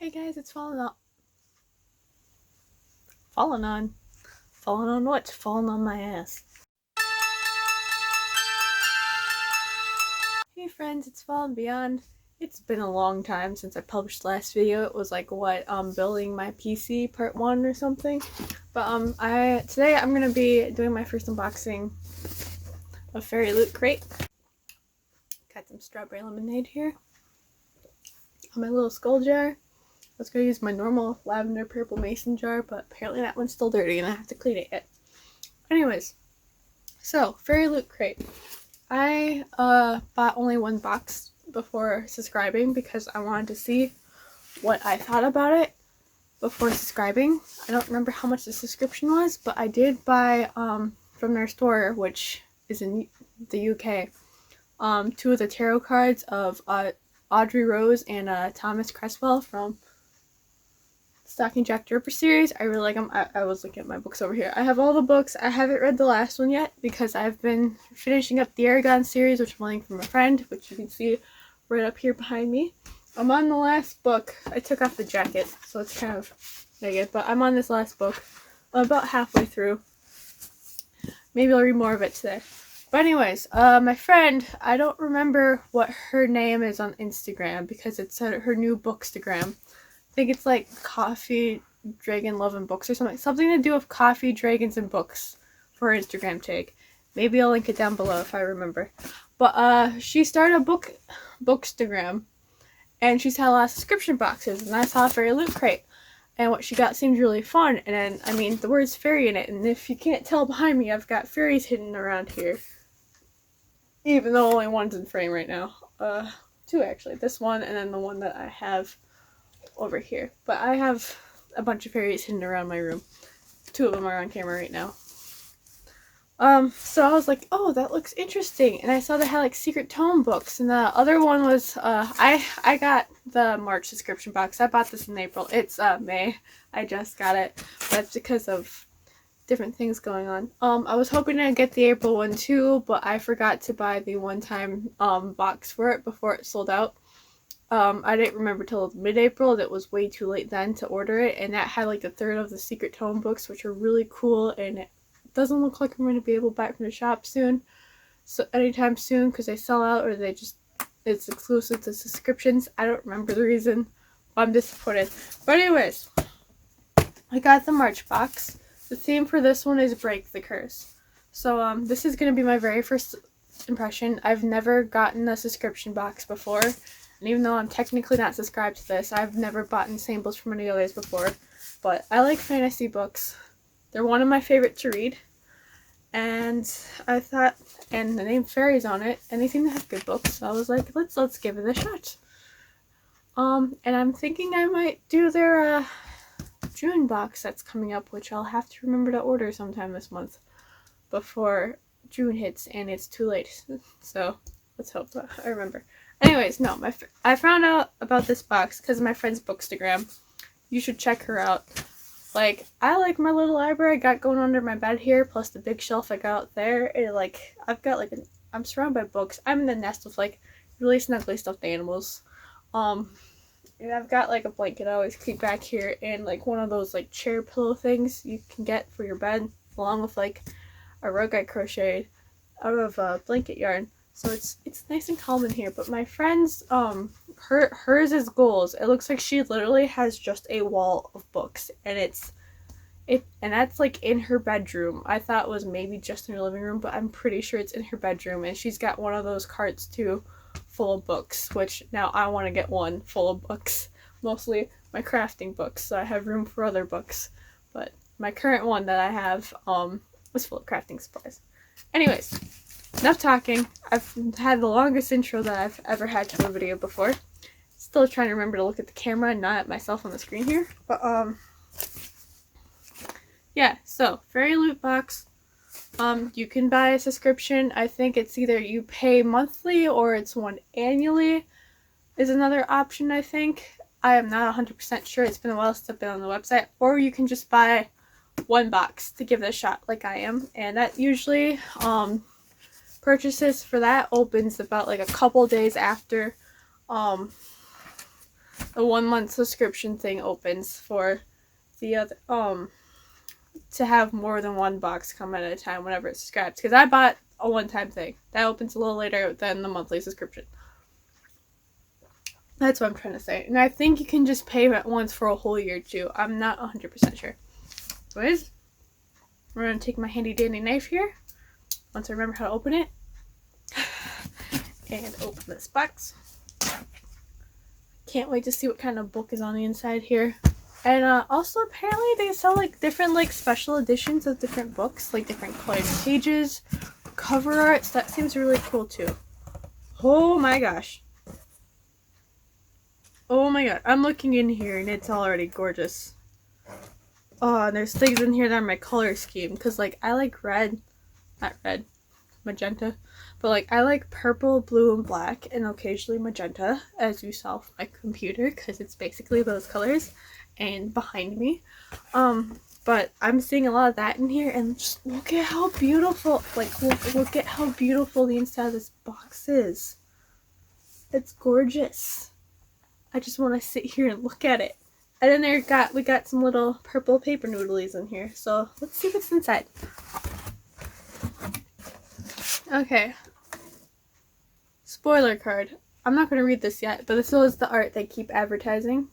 Hey guys, it's Fallen On. Fallen On? Fallen on what? Fallen on my ass. Hey friends, it's Fallen Beyond. It's been a long time since I published the last video. It was like building my PC part 1 or something. But today I'm gonna be doing my first unboxing of Fairy Loot Crate. Got some strawberry lemonade here. My little skull jar. I was gonna use my normal lavender purple mason jar, but apparently that one's still dirty and I have to clean it yet. Anyways, so Fairy Loot Crate. I bought only one box before subscribing because I wanted to see what I thought about it before subscribing. I don't remember how much the subscription was, but I did buy from their store, which is in the UK, 2 of the tarot cards of Audrey Rose and Thomas Cresswell from Stalking Jack the Ripper series. I really like them. I was looking at my books over here. I have all the books. I haven't read the last one yet because I've been finishing up the Aragon series, which I'm learning from a friend, which you can see right up here behind me. I'm on the last book. I took off the jacket, so it's kind of negative, but I'm on this last book. I'm about halfway through. Maybe I'll read more of it today. But anyways, my friend, I don't remember what her name is on Instagram because it's her new bookstagram. I think it's like Coffee Dragon Love and Books or something to do with coffee, dragons, and books for her Instagram tag. Maybe I'll link it down below if I remember. But she started a bookstagram, and she's had a lot of subscription boxes, and I saw a Fairy Loot Crate, and what she got seemed really fun. And then, I mean, the word's fairy in it, and if you can't tell behind me, I've got fairies hidden around here, even though only one's in frame right now. 2 actually, this one and then the one that I have over here. But I have a bunch of fairies hidden around my room. 2 of them are on camera right now. So I was like, oh, that looks interesting. And I saw they had like secret tome books, and the other one was I got the March subscription box. I bought this in April. It's May. I just got it. That's because of different things going on. I was hoping to get the April one too, but I forgot to buy the one-time box for it before it sold out. I didn't remember till mid-April. That was way too late then to order it, and that had like a third of the secret tome books, which are really cool, and it doesn't look like I'm going to be able to buy it from the shop soon. So anytime soon, because they sell out or it's exclusive to subscriptions. I don't remember the reason. I'm disappointed. But anyways, I got the March box. The theme for this one is Break the Curse. So this is going to be my very first impression. I've never gotten a subscription box before. And even though I'm technically not subscribed to this, I've never bought samples from any others before. But I like fantasy books. They're one of my favorite to read. And I thought, and the name Fairies on it, and they seem to have good books. So I was like, let's give it a shot. And I'm thinking I might do their June box that's coming up, which I'll have to remember to order sometime this month before June hits and it's too late. So let's hope I remember. Anyways, no, I found out about this box because of my friend's bookstagram. You should check her out. Like, I like my little library I got going under my bed here, plus the big shelf I got out there. I'm surrounded by books. I'm in the nest with like really snuggly stuffed animals. And I've got like a blanket I always keep back here, and like one of those like chair pillow things you can get for your bed, along with like a rug I crocheted out of blanket yarn. So it's nice and calm in here. But my friend's hers is goals. It looks like she literally has just a wall of books, and and that's like in her bedroom. I thought it was maybe just in her living room, but I'm pretty sure it's in her bedroom. And she's got one of those carts too, full of books, which now I want to get one full of books, mostly my crafting books, so I have room for other books. But my current one that I have was full of crafting supplies. Anyways, enough talking. I've had the longest intro that I've ever had to a video before. Still trying to remember to look at the camera and not at myself on the screen here. But yeah, so Fairy Loot box. You can buy a subscription. I think it's either you pay monthly or it's one annually is another option, I think. I am not 100% sure. It's been a while since I've been on the website. Or you can just buy one box to give it a shot like I am. And that usually purchases for that opens about like a couple days after a 1 month subscription thing opens for the other to have more than one box come at a time whenever it subscribes. Because I bought a one-time thing that opens a little later than the monthly subscription. That's what I'm trying to say. And I think you can just pay at once for a whole year too. I'm not 100% sure. Anyways, we're gonna take my handy dandy knife here. Once I remember how to open it, and open this box. Can't wait to see what kind of book is on the inside here. And also apparently they sell like different like special editions of different books, like different colored pages, cover arts. That seems really cool too. Oh my gosh. Oh my god. I'm looking in here and it's already gorgeous. Oh, and there's things in here that are my color scheme. Because like I like red. Not red. Magenta. But like I like purple, blue, and black. And occasionally magenta. As you saw from my computer. Because it's basically those colors. And behind me. But I'm seeing a lot of that in here, and just look at how beautiful, like, look at how beautiful the inside of this box is. It's gorgeous. I just want to sit here and look at it. And then we got some little purple paper noodlies in here, so let's see what's inside. Okay. Spoiler card. I'm not going to read this yet, but this was the art they keep advertising.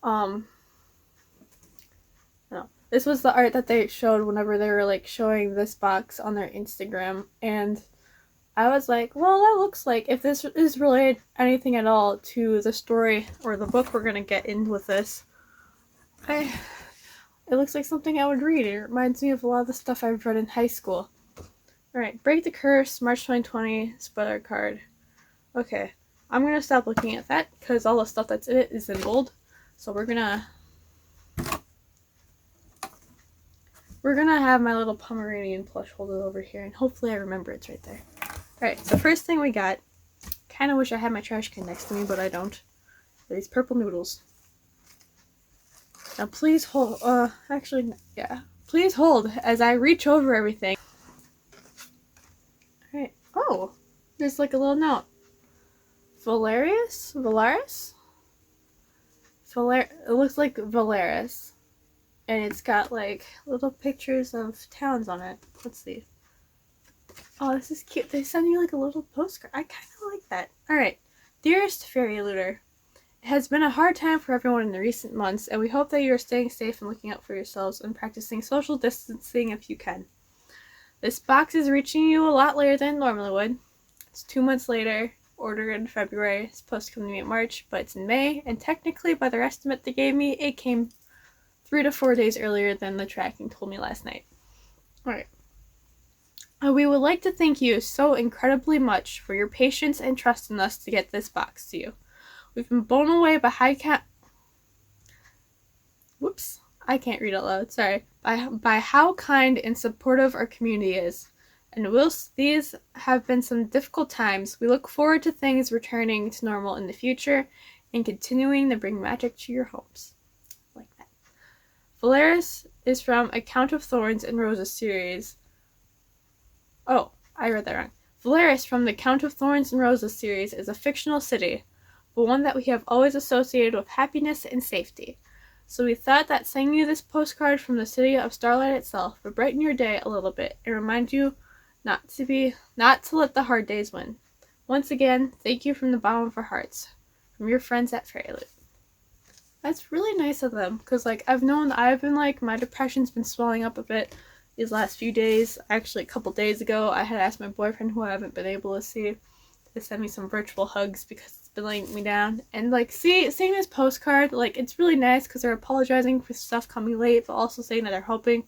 No. This was the art that they showed whenever they were like showing this box on their Instagram, and I was like, well, that looks like if this is related anything at all to the story or the book we're gonna get in with this, it looks like something I would read. It reminds me of a lot of the stuff I've read in high school. Alright, Break the Curse, March 2020, spoiler card. Okay, I'm gonna stop looking at that because all the stuff that's in it is in bold. So we're gonna have my little Pomeranian plush hold it over here, and hopefully I remember it's right there. Alright, so first thing we got, kind of wish I had my trash can next to me, but I don't. These purple noodles. Now please hold, please hold as I reach over everything. Alright, oh, there's like a little note. Valaris? It looks like Valaris. And it's got like little pictures of towns on it. Let's see. Oh, this is cute. They send you like a little postcard. I kind of like that. Alright. Dearest Fairy Looter, it has been a hard time for everyone in the recent months, and we hope that you are staying safe and looking out for yourselves and practicing social distancing if you can. This box is reaching you a lot later than it normally would. It's 2 months later. Ordered in February. It's supposed to come to me in March, but it's in May, and technically by their estimate they gave me, it came 3 to 4 days earlier than the tracking told me last night. Alright. We would like to thank you so incredibly much for your patience and trust in us to get this box to you. We've been blown away by Whoops. I can't read out loud, sorry. By how kind and supportive our community is. And whilst these have been some difficult times, we look forward to things returning to normal in the future and continuing to bring magic to your homes. Like that. Valaris is from A Count of Thorns and Roses series. Oh, I read that wrong. Valaris from the Count of Thorns and Roses series is a fictional city, but one that we have always associated with happiness and safety. So we thought that sending you this postcard from the city of Starlight itself would brighten your day a little bit and remind you not to let the hard days win. Once again, thank you from the bottom of our hearts. From your friends at FairyLoot. That's really nice of them, because like I've been like, my depression's been swelling up a bit these last few days. Actually, a couple days ago, I had asked my boyfriend, who I haven't been able to see, to send me some virtual hugs because it's been laying me down. And like, seeing this postcard, like, it's really nice because they're apologizing for stuff coming late, but also saying that they're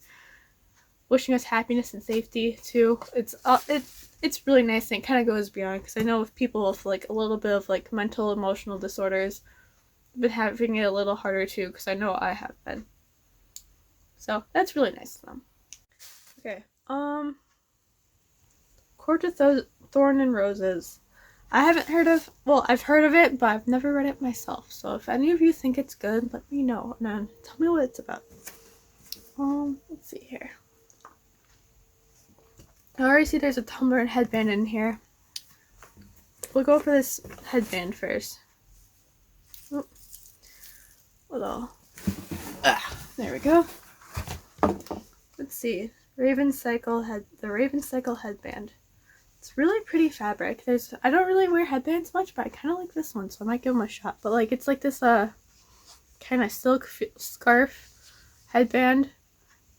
wishing us happiness and safety too. It's really nice, and it kind of goes beyond, because I know with people with like a little bit of like mental emotional disorders, I've been having it a little harder too, because I know I have been. So that's really nice of them. Okay, Court of Thorn and Roses. I haven't heard of, well, I've heard of it, but I've never read it myself. So if any of you think it's good, let me know, and then tell me what it's about. Let's see here. I already see there's a tumbler and headband in here. We'll go for this headband first. Oh, little. There we go. Let's see. The Raven Cycle headband. It's really pretty fabric. I don't really wear headbands much, but I kind of like this one, so I might give them a shot. But like, it's like this kind of silk scarf headband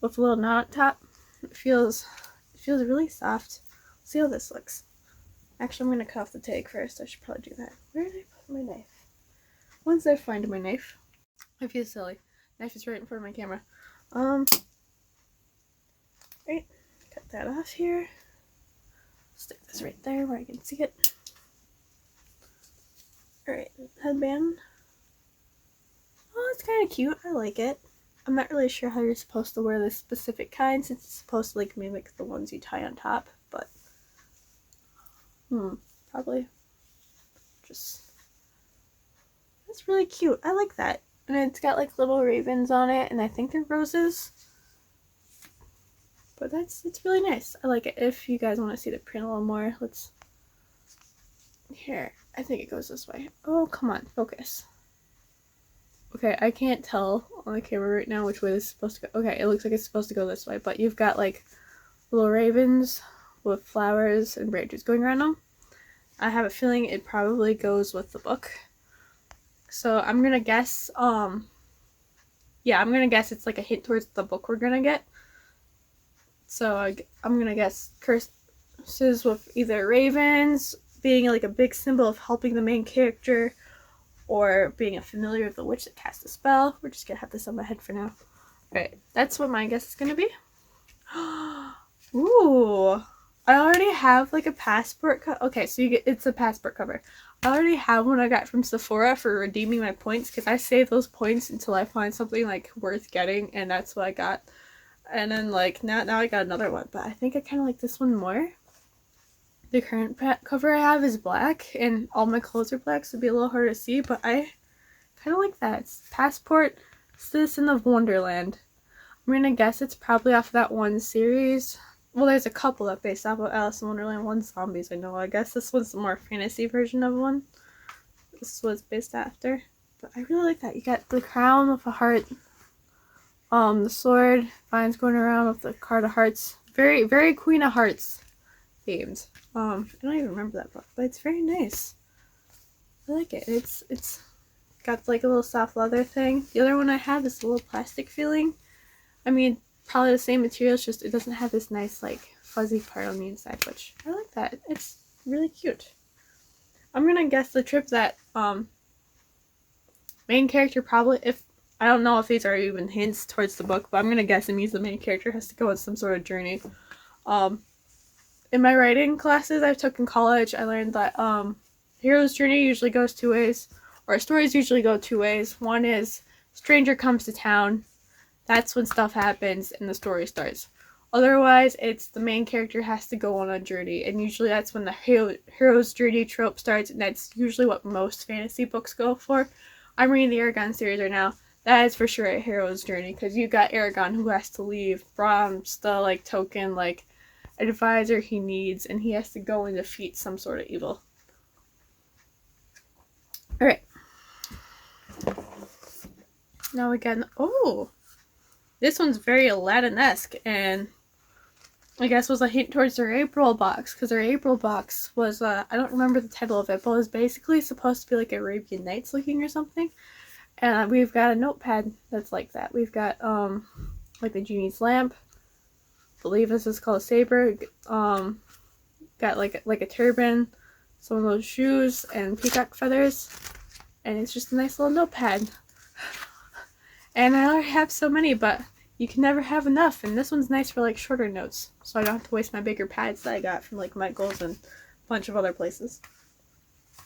with a little knot top. It feels really soft. Let's see how this looks. Actually, I'm gonna cut off the tag first. I should probably do that. Where did I put my knife? Once I find my knife, I feel silly. Knife is right in front of my camera. Right, cut that off here. Stick this right there where I can see it. Alright, headband. Oh, it's kind of cute. I like it. I'm not really sure how you're supposed to wear this specific kind since it's supposed to like mimic the ones you tie on top, but probably just, that's really cute. I like that. And it's got like little ravens on it, and I think they're roses. But it's really nice. I like it. If you guys want to see the print a little more, here, I think it goes this way. Oh, come on, focus. Okay, I can't tell on the camera right now which way this is supposed to go. Okay, it looks like it's supposed to go this way, but you've got like little ravens with flowers and branches going around them. I have a feeling it probably goes with the book. So I'm gonna guess, yeah, I'm gonna guess it's like a hint towards the book we're gonna get. So I'm gonna guess curses with either ravens being like a big symbol of helping the main character, or being a familiar of the witch that cast a spell. We're just gonna have this on my head for now. Alright, that's what my guess is gonna be. Ooh, I already have like a passport okay, so it's a passport cover. I already have one I got from Sephora for redeeming my points, because I save those points until I find something like worth getting, and that's what I got. And then like now I got another one, but I think I kind of like this one more. The current cover I have is black, and all my clothes are black, so it'd be a little hard to see, but I kind of like that. It's Passport Citizen of Wonderland. I'm gonna guess it's probably off of that one series. Well, there's a couple that based off of Alice in Wonderland. One's zombies, I know. I guess this one's the more fantasy version of one. This was based after. But I really like that. You got the crown with a heart. The sword, vines going around with the card of hearts. Very, very Queen of Hearts themed. I don't even remember that book, but it's very nice. I like it. It's got like a little soft leather thing. The other one I have is a little plastic feeling. I mean, probably the same material, it's just it doesn't have this nice like fuzzy part on the inside, which I like that. It's really cute. I'm gonna guess the trip that main character probably, if I don't know if these are even hints towards the book, but I'm gonna guess it means the main character has to go on some sort of journey. In my writing classes I took in college, I learned that hero's journey usually goes two ways, or stories usually go two ways. One is stranger comes to town, that's when stuff happens and the story starts. Otherwise, it's the main character has to go on a journey, and usually that's when the hero's journey trope starts, and that's usually what most fantasy books go for. I'm reading the Eragon series right now. That is for sure a hero's journey, because you got Eragon who has to leave Brahm's the like token like advisor he needs, and he has to go and defeat some sort of evil. Alright. Now we got this one's very Aladdin-esque, and I guess was a hint towards their April box, because their April box was I don't remember the title of it, but it was basically supposed to be like Arabian Nights looking or something. And we've got a notepad that's like that. We've got like the genie's lamp. I believe this is called a saber. Got like a turban, some of those shoes, and peacock feathers. And it's just a nice little notepad. And I already have so many, but you can never have enough. And this one's nice for like shorter notes, so I don't have to waste my bigger pads that I got from like Michael's and a bunch of other places.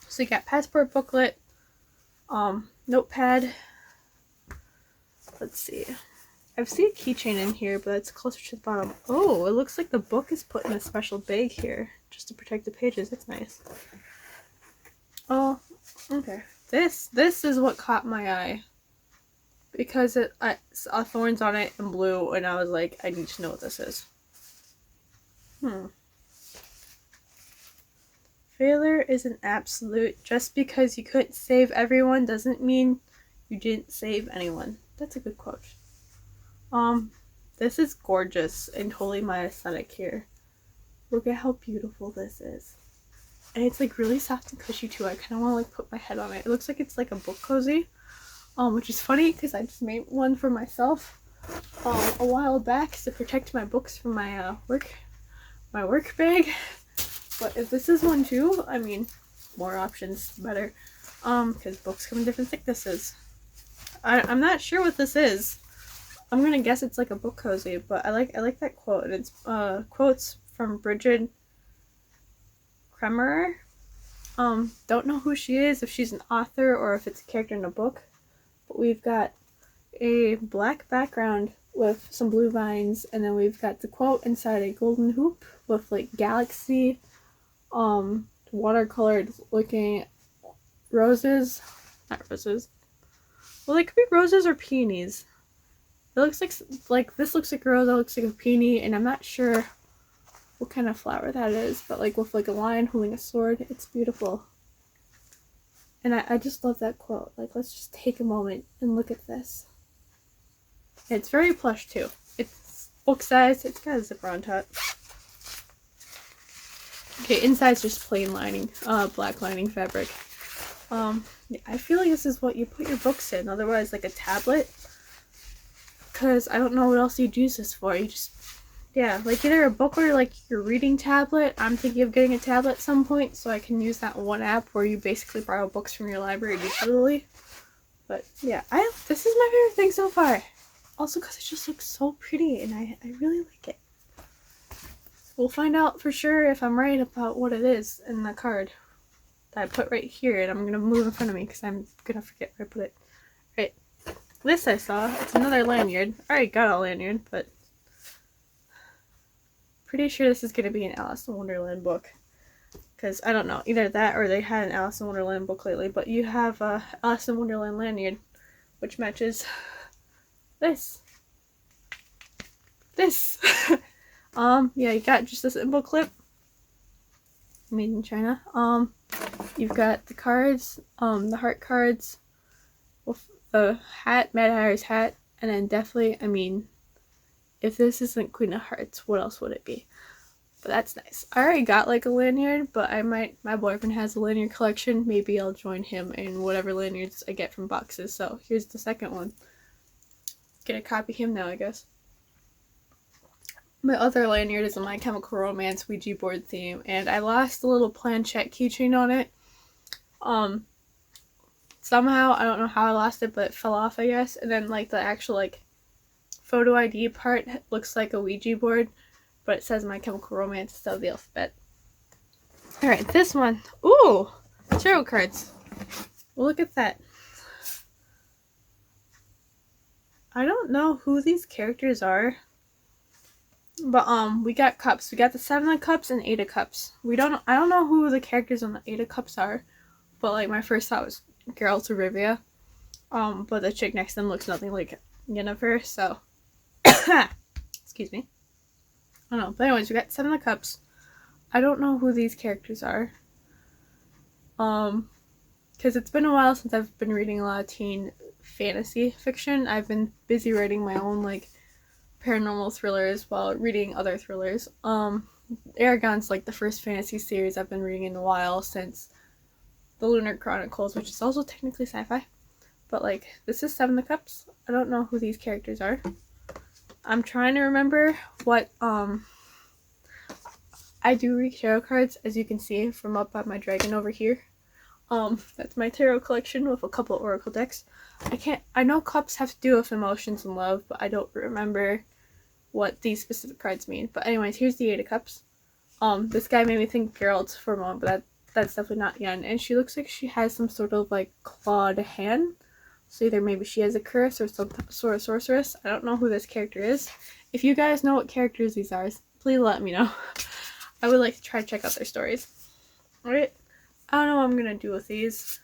So you got passport booklet, notepad. Let's see. I've seen a keychain in here, but it's closer to the bottom. Oh, it looks like the book is put in a special bag here just to protect the pages. That's nice. Oh, okay. This is what caught my eye, because I saw thorns on it in blue, and I was like, I need to know what this is. Failure is an absolute. Just because you couldn't save everyone doesn't mean You didn't save anyone. That's a good quote. This is gorgeous and totally my aesthetic here. Look at how beautiful this is. And it's like really soft and cushy too. I kind of want to like put my head on it. It looks like it's like a book cozy. Which is funny because I just made one for myself a while back to protect my books from my work bag. But if this is one too, I mean, more options the better. Because books come in different thicknesses. I'm not sure what this is. I'm gonna guess it's like a book cozy, but I like that quote. And it's quotes from Bridget Kremer. Don't know who she is, if she's an author or if it's a character in a book. But we've got a black background with some blue vines, and then we've got the quote inside a golden hoop with like galaxy, watercolored looking roses. Not roses. Well, they could be roses or peonies. It looks like this looks like a rose, that looks like a peony, and I'm not sure what kind of flower that is, but like with like a lion holding a sword. It's beautiful. And I just love that quote. Like, let's just take a moment and look at this. It's very plush too. It's book size. It's got a zipper on top. Okay, inside's just plain lining, black lining fabric. Yeah, I feel like this is what you put your books in. Otherwise, like a tablet. Because I don't know what else you'd use this for. You just, yeah, like either a book or like your reading tablet. I'm thinking of getting a tablet at some point so I can use that one app where you basically borrow books from your library digitally. But yeah, this is my favorite thing so far. Also because it just looks so pretty and I really like it. We'll find out for sure if I'm right about what it is in the card that I put right here, and I'm going to move in front of me because I'm going to forget where I put it. Right. This I saw. It's another lanyard. I already got a lanyard, but pretty sure this is going to be an Alice in Wonderland book. Because, I don't know, either that or they had an Alice in Wonderland book lately, but you have a Alice in Wonderland lanyard, which matches this. Yeah, you got just a simple clip. Made in China. You've got the cards, the heart cards, with the hat, Mad Hatter's hat, and then definitely, I mean, if this isn't Queen of Hearts, what else would it be? But that's nice. I already got like a lanyard, but my boyfriend has a lanyard collection. Maybe I'll join him in whatever lanyards I get from boxes. So here's the second one. Gonna copy him now, I guess. My other lanyard is a My Chemical Romance Ouija board theme, and I lost a little planchette keychain on it. Somehow, I don't know how I lost it, but it fell off, I guess. And then like the actual like photo ID part looks like a Ouija board, but it says My Chemical Romance instead of the alphabet. Alright, this one. Ooh! Tarot cards. Well, look at that. I don't know who these characters are. But we got cups. We got the 7 of Cups and 8 of Cups. I don't know who the characters on the 8 of Cups are. But like my first thought was Geralt or Rivia. But the chick next to them looks nothing like Yennefer, so excuse me. I don't know. But anyways, we got 7 of Cups. I don't know who these characters are. Because it's been a while since I've been reading a lot of teen fantasy fiction. I've been busy writing my own like paranormal thrillers while reading other thrillers. Eragon's like the first fantasy series I've been reading in a while since the Lunar Chronicles, which is also technically sci-fi. But like, this is 7 of Cups. I don't know who these characters are. I'm trying to remember what, I do read tarot cards, as you can see from up by my dragon over here. That's my tarot collection with a couple oracle decks. I know cups have to do with emotions and love, but I don't remember what these specific cards mean. But anyways, here's the 8 of Cups. This guy made me think Geralt for a moment, but that's definitely not Yen. And she looks like she has some sort of like clawed hand. So either maybe she has a curse or some sort of sorceress. I don't know who this character is. If you guys know what characters these are, please let me know. I would like to try to check out their stories. Alright. I don't know what I'm gonna do with these.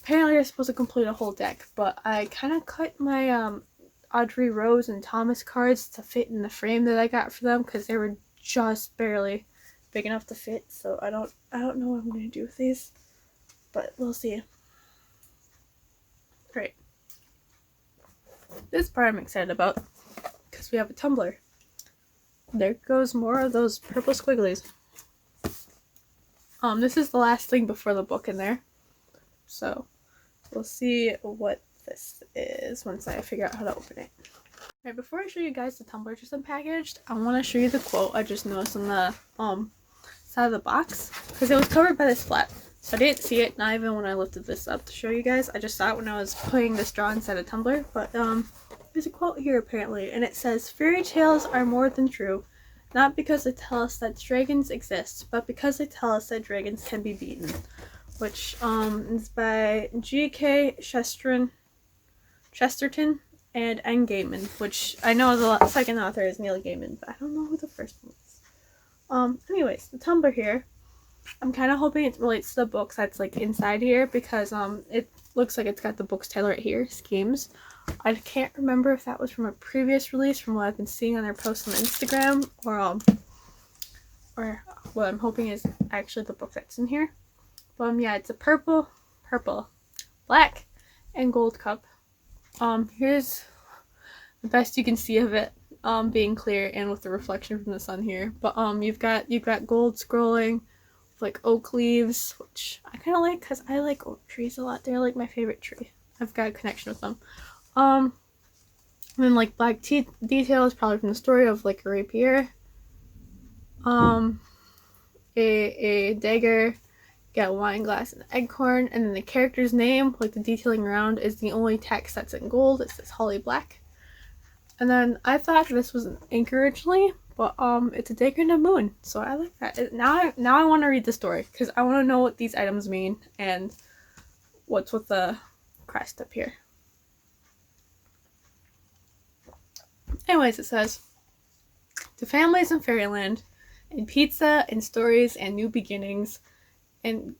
Apparently they're supposed to complete a whole deck, but I kind of cut my Audrey Rose and Thomas cards to fit in the frame that I got for them because they were just barely big enough to fit. So I don't know what I'm gonna do with these, but we'll see. Right. This part I'm excited about because we have a tumbler. There goes more of those purple squigglies. This is the last thing before the book in there. So we'll see what this is once I figure out how to open it. Alright, before I show you guys the tumbler just unpackaged, I want to show you the quote I just noticed on the side of the box, because it was covered by this flap. So I didn't see it, not even when I lifted this up to show you guys. I just saw it when I was putting the straw inside the tumbler. But there's a quote here apparently, and it says, "Fairy tales are more than true, not because they tell us that dragons exist, but because they tell us that dragons can be beaten." Which is by G.K. Chesterton and N. Gaiman, which I know the second author is Neil Gaiman, but I don't know who the first one is. Anyways, the tumbler here, I'm kind of hoping it relates to the books that's like inside here, because it looks like it's got the book's title right here, Schemes. I can't remember if that was from a previous release from what I've been seeing on their posts on Instagram, or what I'm hoping is actually the book that's in here. But yeah, it's a purple, black, and gold cup. Here's the best you can see of it, being clear and with the reflection from the sun here. But you've got gold scrolling with like oak leaves, which I kind of like because I like oak trees a lot. They're like my favorite tree. I've got a connection with them. And then like black details, probably from the story of like a rapier. A dagger. Got a wine glass and an eggcorn, and then the character's name, like the detailing around, is the only text that's in gold. It says Holly Black. And then I thought this was an anchor originally, but it's a dagger and a moon, so I like that. Now I want to read the story because I want to know what these items mean and what's with the crest up here. Anyways, it says, "To families in fairyland, and pizza and stories and new beginnings, and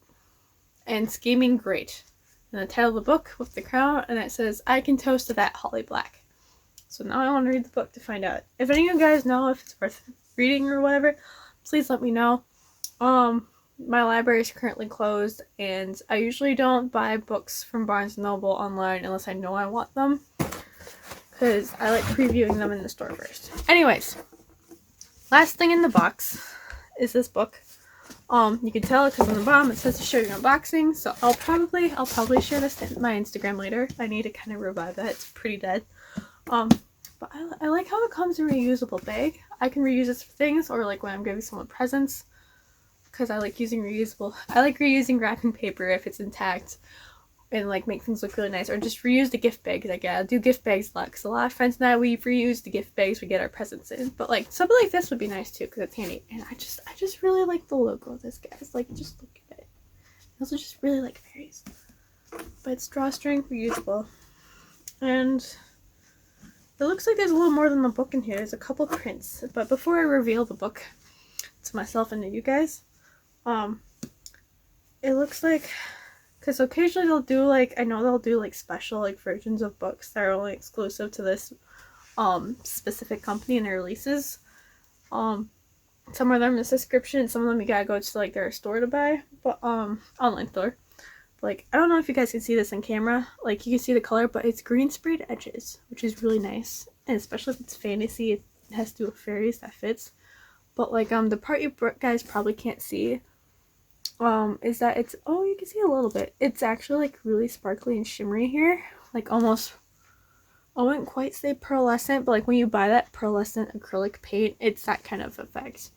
scheming great." And the title of the book with the crown, and it says, "I can toast to that, Holly Black." So now I want to read the book to find out. If any of you guys know if it's worth reading or whatever, please let me know. My library is currently closed, and I usually don't buy books from Barnes & Noble online unless I know I want them, because I like previewing them in the store first. Anyways, last thing in the box is this book. You can tell because on the bottom it says to show your unboxing, so I'll probably share this in my Instagram later. I need to kind of revive that. It's pretty dead. But I like how it comes in a reusable bag. I can reuse this for things, or like when I'm giving someone presents, because I like reusing wrapping paper if it's intact, and like make things look really nice, or just reuse the gift bags I get. I do gift bags a lot because a lot of friends and I, we reuse the gift bags we get our presents in. But like something like this would be nice too because it's handy. And I just really like the logo of this, guys. Like, just look at it. I also just really like fairies. But it's drawstring, reusable, and it looks like there's a little more than the book in here. There's a couple prints. But before I reveal the book to myself and to you guys, it looks like, because occasionally they'll do like, I know they'll do like special like versions of books that are only exclusive to this specific company in their releases. Some of them is subscription, some of them you gotta go to like their store to buy, but online store. Like, I don't know if you guys can see this on camera, like you can see the color, but it's green sprayed edges, which is really nice, and especially if it's fantasy, it has to do with fairies, that fits. But like the part you guys probably can't see is that it's, oh, you can see a little bit, it's actually like really sparkly and shimmery here, like almost, I wouldn't quite say pearlescent, but like when you buy that pearlescent acrylic paint, it's that kind of effect.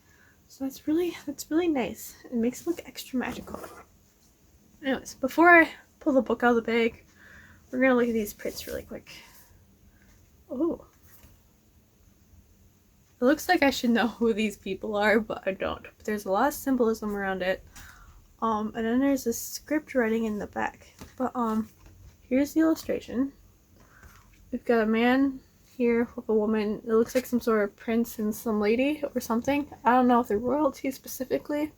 So that's really nice. It makes it look extra magical. Anyways, before I pull the book out of the bag, we're gonna look at these prints really quick. Oh, it looks like I should know who these people are, but I don't. But there's a lot of symbolism around it. And then there's a script writing in the back. But here's the illustration. We've got a man here with a woman. It looks like some sort of prince and some lady or something. I don't know if they're royalty specifically,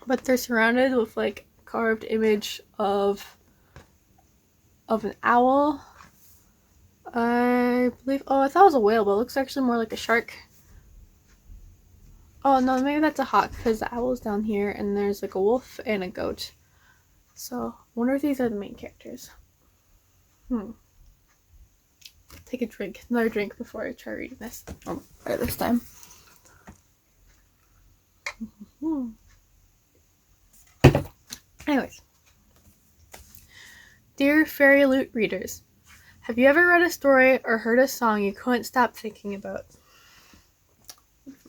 but they're surrounded with like carved image of an owl. I believe, oh, I thought it was a whale, but it looks actually more like a shark. Oh no, maybe that's a hawk because the owl's down here and there's like a wolf and a goat. So wonder if these are the main characters. Take a drink, another drink before I try reading this. Oh, better this time. Anyways. Dear Fairy Loot readers, have you ever read a story or heard a song you couldn't stop thinking about?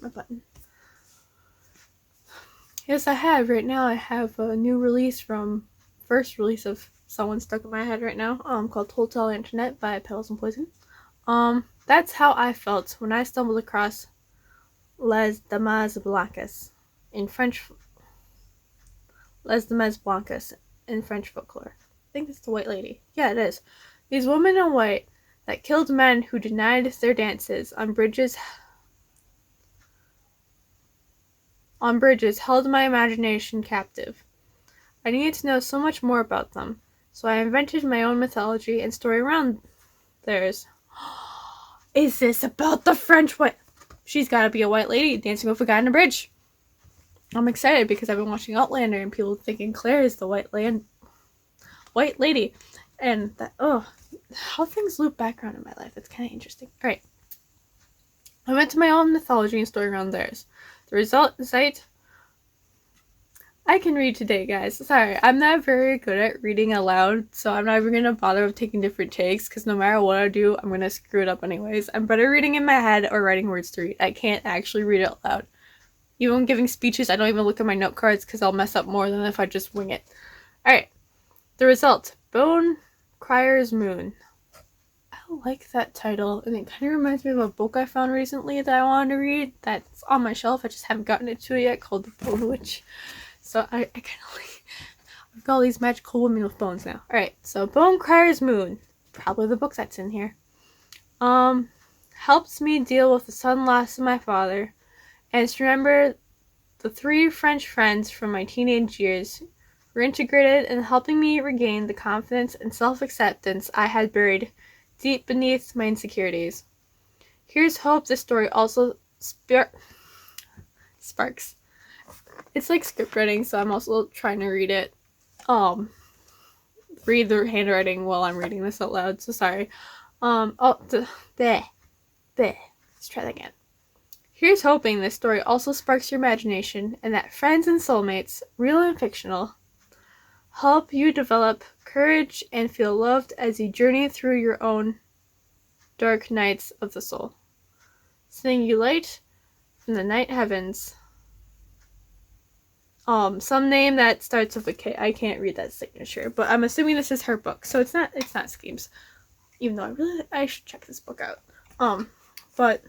My button. Yes, I have. Right now I have a new release first release of someone stuck in my head right now, called Hotel Internet by Petals and Poison. That's how I felt when I stumbled across Les Dames Blancas in French. Les Dames Blancas in French folklore. I think it's the White Lady. Yeah, it is. These women in white that killed men who denied their dances on bridges held my imagination captive. I needed to know so much more about them, so I invented my own mythology and story around theirs. Is this about the French white? She's gotta be a white lady dancing with a guy on a bridge. I'm excited because I've been watching Outlander and people thinking Claire is the white lady. And that, how things loop back around in my life. It's kind of interesting. Alright. I went to my own mythology and story around theirs. The result is I can read today, guys. Sorry, I'm not very good at reading aloud, so I'm not even going to bother with taking different takes, because no matter what I do, I'm going to screw it up anyways. I'm better reading in my head or writing words to read. I can't actually read it loud. Even when giving speeches, I don't even look at my note cards, because I'll mess up more than if I just wing it. Alright. The result. Bone Crier's Moon. I like that title, and it kind of reminds me of a book I found recently that I wanted to read that's on my shelf. I just haven't gotten it to it yet, called The Bone Witch. So I kind of like, I've got all these magical women with bones now. Alright, so Bone Crier's Moon, probably the book that's in here, helps me deal with the sudden loss of my father, and to remember the 3 French friends from my teenage years were integrated in helping me regain the confidence and self-acceptance I had buried deep beneath my insecurities. Here's hope this story also sparks. It's like script writing, so I'm also trying to read it. Read the handwriting while I'm reading this out loud, so sorry. Let's try that again. Here's hoping this story also sparks your imagination and that friends and soulmates, real and fictional, help you develop courage and feel loved as you journey through your own dark nights of the soul. Sending you light from the night heavens. Some name that starts with a K. I can't read that signature, but I'm assuming this is her book, so it's not Schemes. Even though I should check this book out. But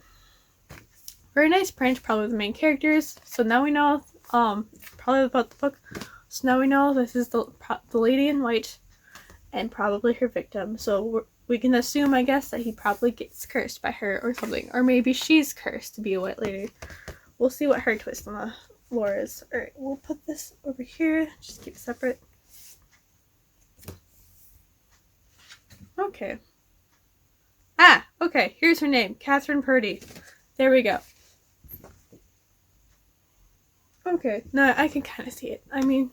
very nice print, probably the main characters. So now we know, probably about the book. So now we know this is the lady in white, and probably her victim. So we can assume, I guess, that he probably gets cursed by her or something, or maybe she's cursed to be a white lady. We'll see what her twist on the lore is. Alright, we'll put this over here. Just keep it separate. Okay. Okay, here's her name. Catherine Purdy. There we go. Okay, now I can kind of see it. I mean,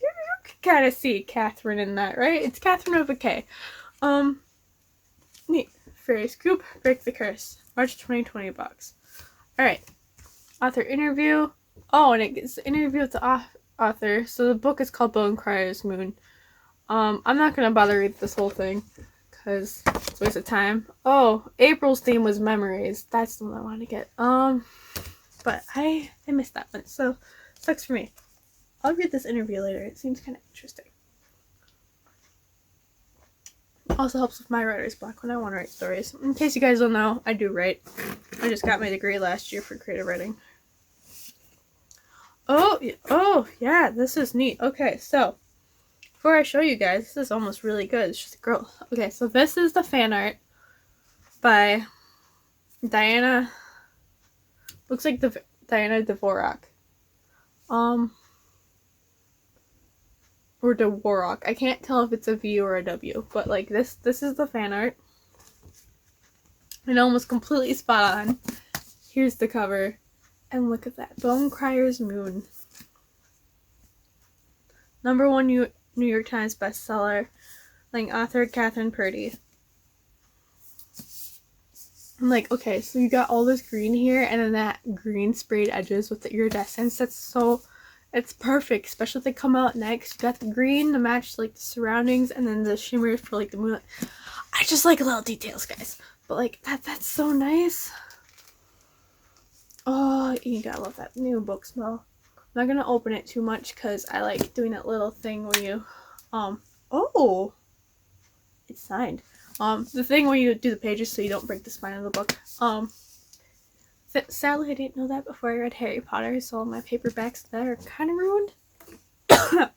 you can kind of see Catherine in that, right? It's Catherine with a K. Neat. Fairy Scoop, Break the Curse. March 2020 box. Alright. Author interview. Oh, and it gets the interview with the author. So the book is called Bone Crier's Moon. I'm not going to bother read this whole thing, because it's a waste of time. Oh, April's theme was memories. That's the one I want to get. But I missed that one, so sucks for me. I'll read this interview later. It seems kind of interesting. Also helps with my writer's block when I want to write stories. In case you guys don't know, I do write. I just got my degree last year for creative writing. Oh, yeah, this is neat. Okay, so before I show you guys, this is almost really good. It's just a girl. Okay, so this is the fan art by Diana. Looks like the Diana Dvorak. Or Dvorak. I can't tell if it's a V or a W, but like this is the fan art. And almost completely spot on. Here's the cover. And look at that. Bone Crier's Moon. #1 New New York Times bestseller, like author Catherine Purdy. I'm like, okay, so you got all this green here, and then that green sprayed edges with the iridescence. It's perfect, especially if they come out next. You got the green to match like the surroundings, and then the shimmers for like the moonlight. I just like little details, guys. But like that's so nice. Oh, you gotta love that new book smell. I'm not gonna open it too much because I like doing that little thing where you, oh, it's signed. The thing where you do the pages so you don't break the spine of the book. Sadly, I didn't know that before I read Harry Potter, so all my paperbacks that are kind of ruined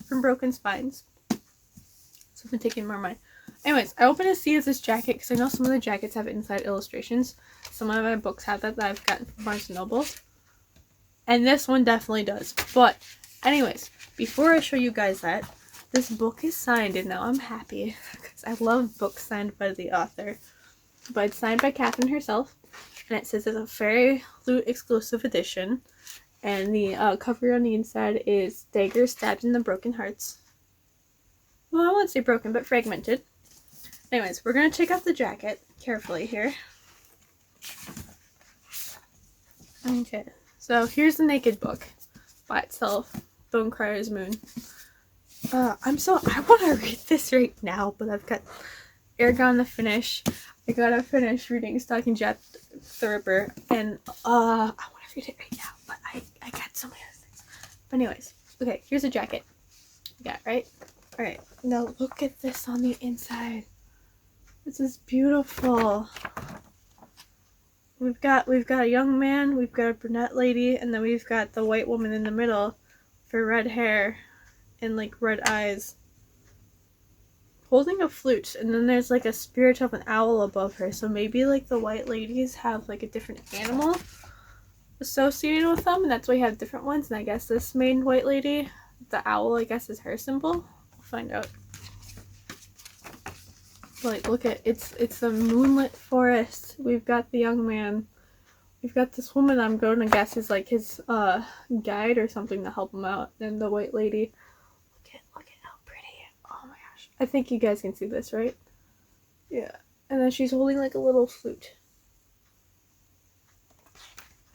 from broken spines. So I've been taking more of mine. Anyways, I opened to see this jacket because I know some of the jackets have inside illustrations. Some of my books have that I've gotten from Barnes & Noble. And this one definitely does. But, anyways, before I show you guys that, this book is signed, and now I'm happy because I love books signed by the author. But it's signed by Catherine herself, and it says it's a Fairy Loot exclusive edition. And the cover on the inside is daggers stabbed in the broken hearts. Well, I won't say broken, but fragmented. Anyways, we're going to take off the jacket carefully here. Okay, so here's the naked book by itself, Bonecryer's Moon. I want to read this right now, but I've got Eragon to finish. I gotta finish reading Stalking Jack the Ripper, and I want to read it right now, but I got so many other things. But anyways, okay, here's a jacket. Yeah, right? Alright, now look at this on the inside. This is beautiful. We've got a young man, we've got a brunette lady, and then we've got the white woman in the middle for red hair and like red eyes, holding a flute, and then there's like a spirit of an owl above her. So maybe like the white ladies have like a different animal associated with them, and that's why we have different ones. And I guess this main white lady, the owl, I guess is her symbol. We'll find out. Like, look at it's a moonlit forest. We've got the young man. We've got this woman I'm going to guess is like his guide or something to help him out. And the white lady. Look at how pretty. Oh my gosh. I think you guys can see this, right? Yeah. And then she's holding like a little flute.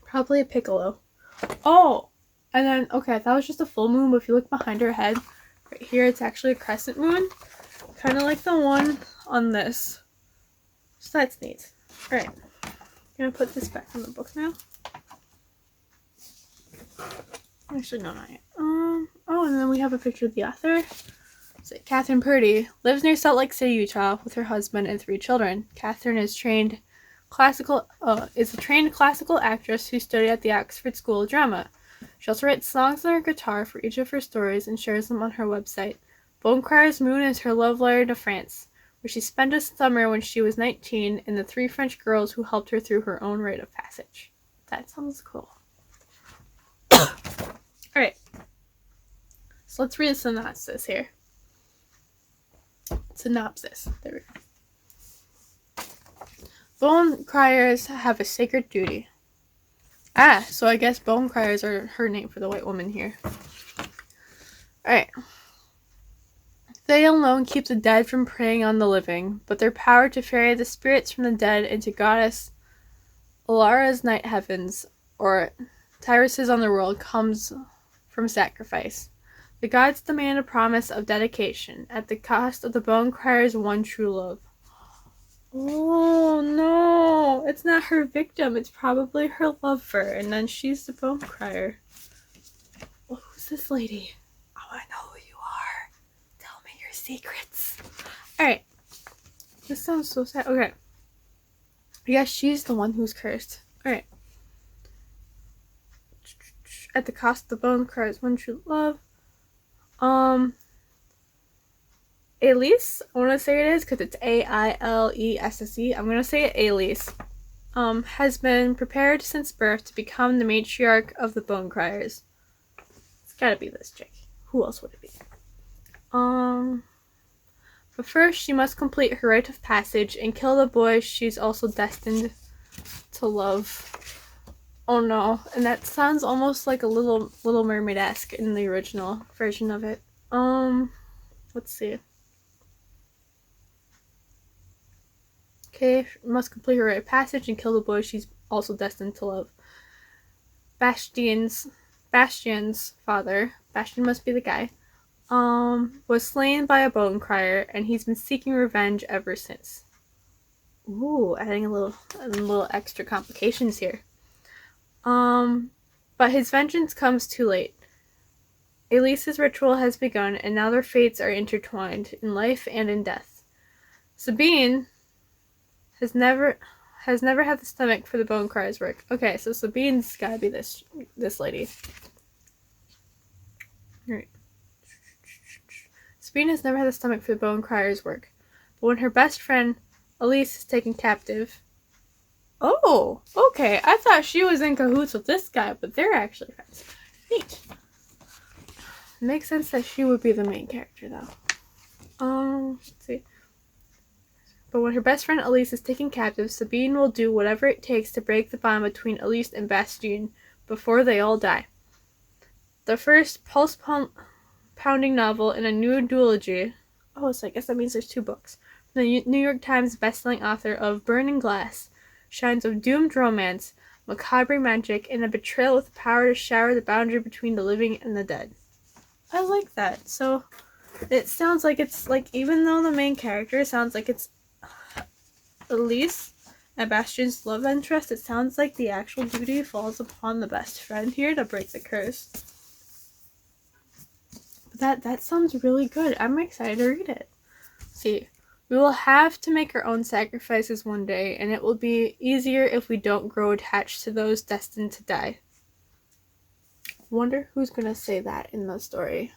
Probably a piccolo. Oh! And then, okay, I thought it was just a full moon, but if you look behind her head, right here, it's actually a crescent moon. Kind of like the one on this. So that's neat. Alright. I'm gonna put this back in the book now. Actually, no, not yet. Oh, and then we have a picture of the author. So, Catherine Purdy lives near Salt Lake City, Utah, with her husband and 3 children. Catherine is a trained classical actress who studied at the Oxford School of Drama. She also writes songs on her guitar for each of her stories and shares them on her website. Bonecryer's Moon is her love letter to France, where she spent a summer when she was 19 and the 3 French girls who helped her through her own rite of passage. That sounds cool. Alright. So let's read the synopsis here. Synopsis. There we go. Bonecryers have a sacred duty. So I guess Bonecryers are her name for the white woman here. Alright. They alone keep the dead from preying on the living, but their power to ferry the spirits from the dead into Goddess Alara's night heavens, or Tyrus's underworld, comes from sacrifice. The gods demand a promise of dedication at the cost of the Bonecryer's one true love. Oh no, it's not her victim, it's probably her lover, and then she's the Bonecryer. Well, who's this lady? I want to know who you are. Tell me your secrets. Alright. This sounds so sad. Okay. I guess she's the one who's cursed. Alright. At the cost of the Bonecryer's one true love. Ailese, I want to say it is because it's Ailesse. I'm going to say it Ailese. Has been prepared since birth to become the matriarch of the Bonecryers. It's gotta be this chick. Who else would it be? But first she must complete her rite of passage and kill the boy she's also destined to love. Oh no, and that sounds almost like a Little Mermaid-esque in the original version of it. let's see. Okay, must complete her rite of passage and kill the boy she's also destined to love. Bastian's father, Bastian must be the guy, was slain by a bone crier, and he's been seeking revenge ever since. Ooh, adding a little extra complications here. But his vengeance comes too late. Elise's ritual has begun, and now their fates are intertwined in life and in death. Sabine has never had the stomach for the bone crier's work. Okay, so Sabine's gotta be this lady. Alright. Sabine has never had the stomach for the bone crier's work. But when her best friend, Elise, is taken captive... Oh, okay. I thought she was in cahoots with this guy, but they're actually friends. Neat. Makes sense that she would be the main character, though. Let's see. But when her best friend Elise is taken captive, Sabine will do whatever it takes to break the bond between Elise and Bastien before they all die. The first pulse-pounding novel in a new duology. Oh, so I guess that means there's 2 books. The New York Times bestselling author of Burning Glass shines of doomed romance, macabre magic, and a betrayal with the power to shatter the boundary between the living and the dead. I like that. So, it sounds like it's, like, even though the main character sounds like it's Elise and Bastien's love interest, it sounds like the actual duty falls upon the best friend here to break the curse. But that sounds really good. I'm excited to read it. See, we will have to make our own sacrifices one day, and it will be easier if we don't grow attached to those destined to die. Wonder who's gonna say that in the story.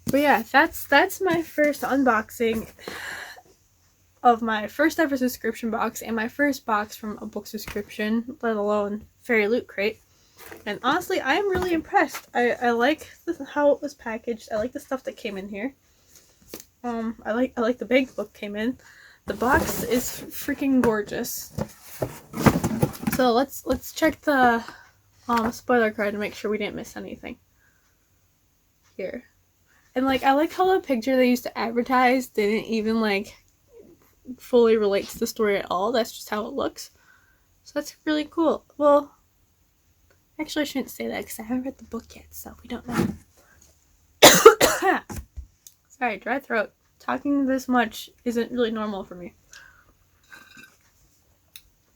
But yeah, that's my first unboxing of my first ever subscription box and my first box from a book subscription, let alone Fairy Loot Crate. And honestly, I am really impressed. I like how it was packaged. I like the stuff that came in here. I like the big book came in. The box is freaking gorgeous. So let's check the spoiler card to make sure we didn't miss anything here. And like, I like how the picture they used to advertise didn't even like fully relate to the story at all. That's just how it looks. So that's really cool. Well, actually I shouldn't say that because I haven't read the book yet, so we don't know. Sorry, dry throat. Talking this much isn't really normal for me.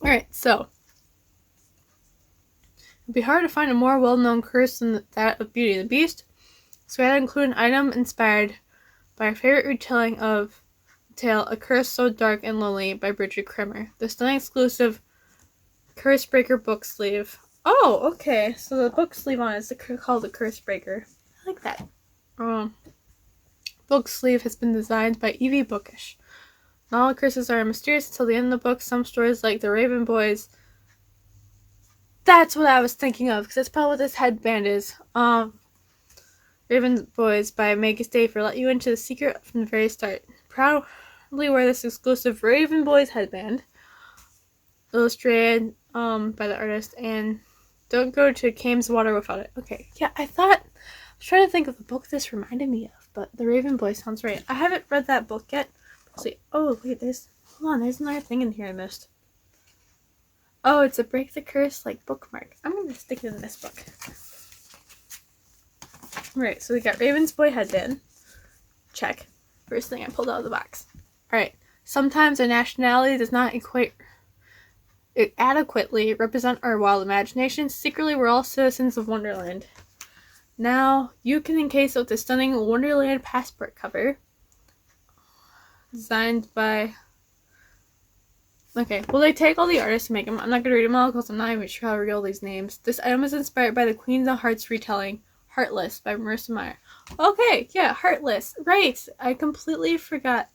Alright, so it'd be hard to find a more well-known curse than that of Beauty and the Beast, so I had to include an item inspired by our favorite retelling of the tale, A Curse So Dark and Lonely by Bridget Kremer. The stunning exclusive Curse Breaker book sleeve. Oh, okay. So the book sleeve on it is called the Curse Breaker. I like that. Book sleeve has been designed by Evie Bookish. Not all curses are mysterious until the end of the book. Some stories, like the Raven Boys. That's what I was thinking of, because that's probably what this headband is. Raven Boys by Maggie Stafer let you into the secret from the very start. Proudly wear this exclusive Raven Boys headband, illustrated by the artist, and don't go to Kames Water without it. Okay, yeah, I was trying to think of the book this reminded me of, but the Raven Boys sounds right. I haven't read that book yet. Let's see. Oh, wait, there's another thing in here I missed. Oh, it's a Break the Curse, like, bookmark. I'm gonna stick it in this book. Alright, so we got Raven's Boy headband. Check. First thing I pulled out of the box. Alright. Sometimes our nationality does not adequately represent our wild imagination. Secretly, we're all citizens of Wonderland. Now, you can encase it with the stunning Wonderland passport cover. Designed by... Okay, well, they take all the artists to make them. I'm not going to read them all because I'm not even sure how real these names. This item is inspired by the Queens of Hearts retelling, Heartless by Marissa Meyer. Okay, yeah, Heartless. Right. I completely forgot,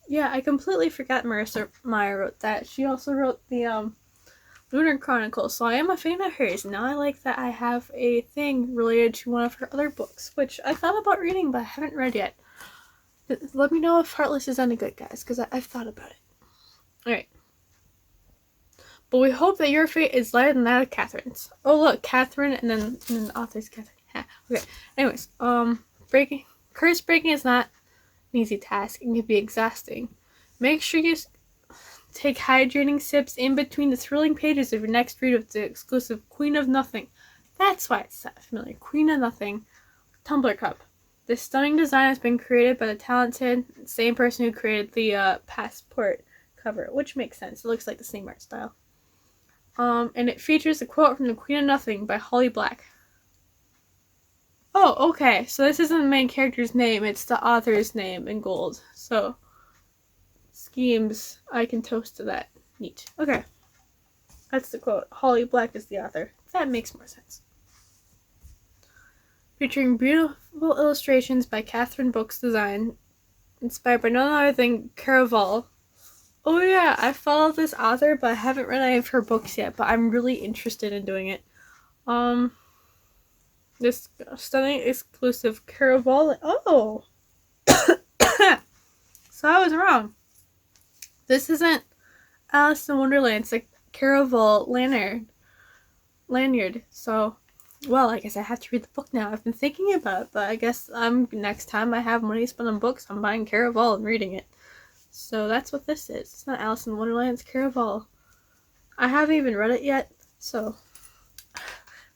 yeah, I completely forgot Marissa Meyer wrote that. She also wrote the, Lunar Chronicles, so I am a fan of hers. Now I like that I have a thing related to one of her other books, which I thought about reading, but I haven't read yet. Let me know if Heartless is any good, guys, because I've thought about it. Alright. But we hope that your fate is lighter than that of Catherine's. Oh, look, Catherine, and then the author's Catherine. Okay. Anyways, curse breaking is not an easy task and can be exhausting. Make sure you take hydrating sips in between the thrilling pages of your next read of the exclusive Queen of Nothing. That's why it's that familiar. Queen of Nothing tumbler cup. This stunning design has been created by the talented same person who created the passport cover, which makes sense. It looks like the same art style. And it features a quote from The Queen of Nothing by Holly Black. Oh, okay. So this isn't the main character's name, it's the author's name in gold. So, schemes, I can toast to that. Neat. Okay. That's the quote. Holly Black is the author. That makes more sense. Featuring beautiful illustrations by Catherine Books Design, inspired by none other than Caraval. Oh yeah, I follow this author, but I haven't read any of her books yet, but I'm really interested in doing it. This stunning exclusive Caraval. Oh! So I was wrong. This isn't Alice in Wonderland, it's like Caraval lanyard. So, well, I guess I have to read the book now. I've been thinking about it, but I guess next time I have money to spend on books, I'm buying Caraval and reading it. So that's what this is. It's not Alice in Wonderland, it's Caraval. I haven't even read it yet, so...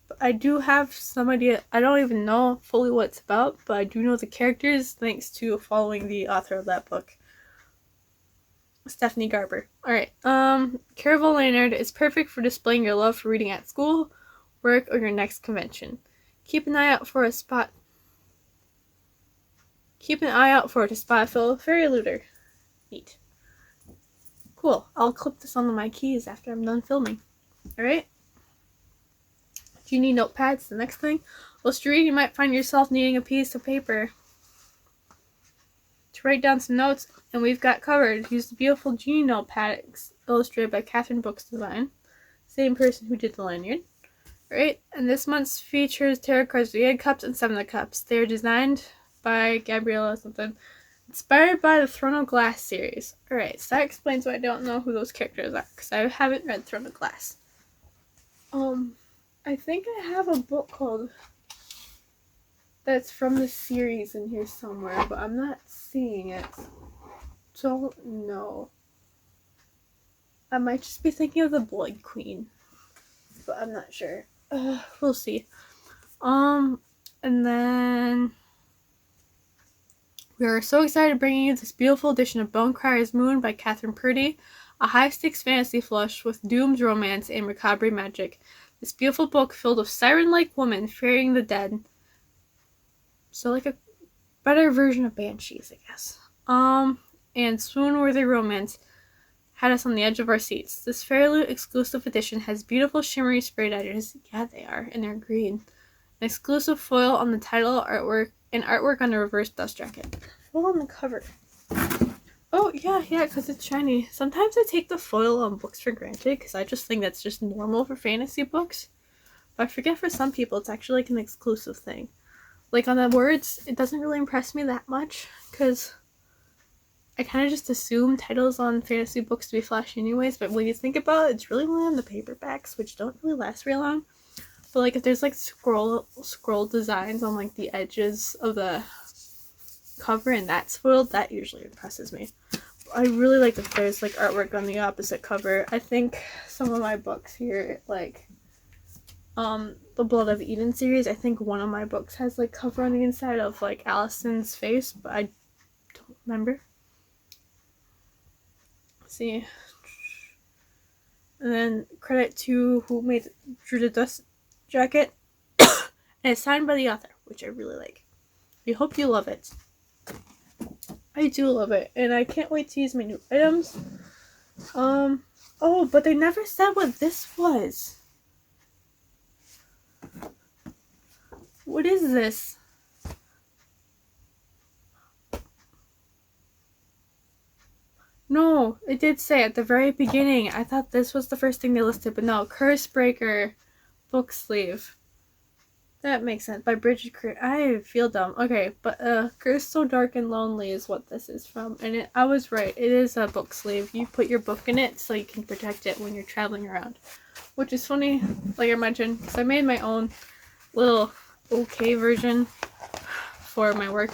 But I do have some idea. I don't even know fully what it's about, but I do know the characters thanks to following the author of that book. Stephanie Garber. Alright, Caraval Lanyard is perfect for displaying your love for reading at school, work, or your next convention. Keep an eye out for it to spot a fellow fairy looter. Neat. Cool. I'll clip this onto my keys after I'm done filming. Alright? Do you need notepads? The next thing? Whilst you read, you might find yourself needing a piece of paper to write down some notes, and we've got covered. Use the beautiful Genie notepad illustrated by Catherine Books Design. Same person who did the lanyard. Right? And this month's features tarot cards, the 8 Cups and 7 of Cups. They are designed by Gabriella something. Inspired by the Throne of Glass series. Alright, so that explains why I don't know who those characters are, because I haven't read Throne of Glass. I think I have a book called that's from the series in here somewhere, but I'm not seeing it. Don't know. I might just be thinking of the Blood Queen, but I'm not sure. We'll see. And then we are so excited to bring you this beautiful edition of Bonecryer's Moon by Catherine Purdy, a high-stakes fantasy flush with doomed romance and macabre magic. This beautiful book filled with siren-like women fearing the dead. So like a better version of Banshees, I guess. And swoon-worthy romance had us on the edge of our seats. This Fairy Loot exclusive edition has beautiful shimmery sprayed edges. Yeah, they are, and they're green. An exclusive foil on the title artwork and artwork on the reverse dust jacket. Foil on the cover. Oh, yeah, because it's shiny. Sometimes I take the foil on books for granted, because I just think that's just normal for fantasy books. But I forget for some people it's actually like an exclusive thing. Like on the words, it doesn't really impress me that much, because I kind of just assume titles on fantasy books to be flashy anyways, but when you think about it, it's really only on the paperbacks, which don't really last very long. But like if there's like scroll designs on like the edges of the cover and that's foiled, that usually impresses me. I really like that there's like artwork on the opposite cover. I think some of my books here, like the Blood of Eden series, I think one of my books has like cover on the inside of like Allison's face, but I don't remember. Let's see. And then credit to who drew the dust jacket. And it's signed by the author, which I really like. We hope you love it. I do love it, and I can't wait to use my new items. Oh, but they never said what this was. What is this? No, it did say at the very beginning. I thought this was the first thing they listed, but no. Cursebreaker book sleeve. That makes sense. By Bridget Crew. I feel dumb. Okay, but Curse So Dark and Lonely is what this is from. And I was right. It is a book sleeve. You put your book in it so you can protect it when you're traveling around. Which is funny, like I mentioned, because I made my own little okay version for my work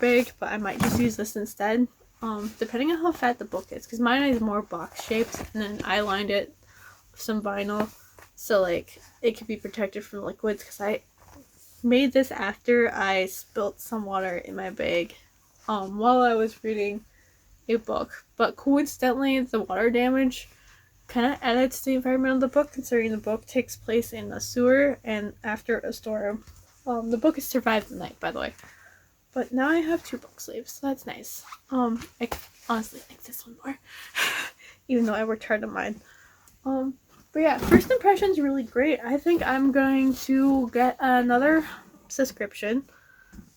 bag, but I might just use this instead. Depending on how fat the book is, because mine is more box shaped, and then I lined it with some vinyl, so like it could be protected from liquids. Because I made this after I spilt some water in my bag, while I was reading a book. But coincidentally, the water damage kind of added to the environment of the book, considering the book takes place in a sewer and after a storm. The book has survived the night, by the way. But now I have 2 book sleeves, so that's nice. I honestly like this one more, even though I worked hard on mine. But yeah, first impression's really great. I think I'm going to get another subscription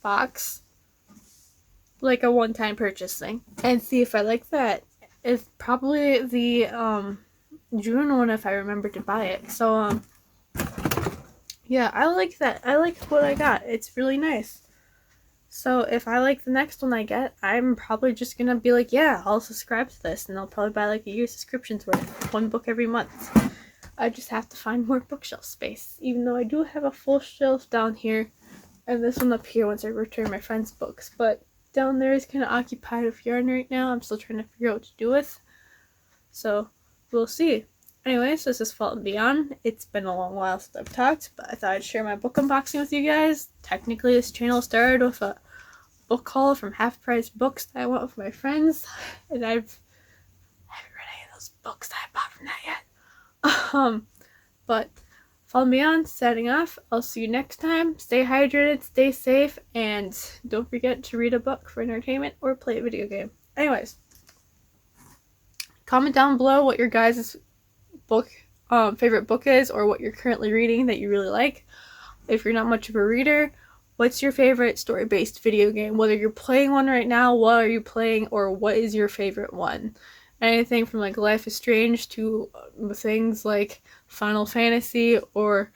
box, like a one-time purchase thing, and see if I like that. It's probably the June one if I remember to buy it. So yeah, I like that. I like what I got. It's really nice. So if I like the next one I get, I'm probably just gonna be like, yeah, I'll subscribe to this, and I'll probably buy like a year's subscriptions worth, 1 book every month. I just have to find more bookshelf space, even though I do have a full shelf down here, and this one up here once I return my friend's books. But down there is kind of occupied with yarn right now. I'm still trying to figure out what to do with. So we'll see. Anyways, this is Fault and Beyond. It's been a long while since I've talked, but I thought I'd share my book unboxing with you guys. Technically, this channel started with a book haul from Half Price Books that I went with my friends, and I haven't read any of those books that I bought from that yet. But Fault and Beyond, setting off. I'll see you next time. Stay hydrated, stay safe, and don't forget to read a book for entertainment or play a video game. Anyways, comment down below what your guys' favorite book is, or what you're currently reading that you really like. If you're not much of a reader, what's your favorite story-based video game? Whether you're playing one right now, what are you playing, or what is your favorite one? Anything from like Life is Strange to things like Final Fantasy or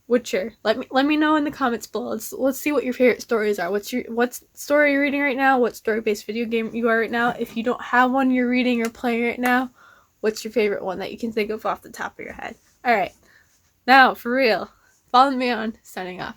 Witcher. Let me know in the comments below. Let's see what your favorite stories are. What story you're reading right now? What story-based video game you are right now? If you don't have one you're reading or playing right now, what's your favorite one that you can think of off the top of your head? Alright, now for real, Fault and Beyond, signing off.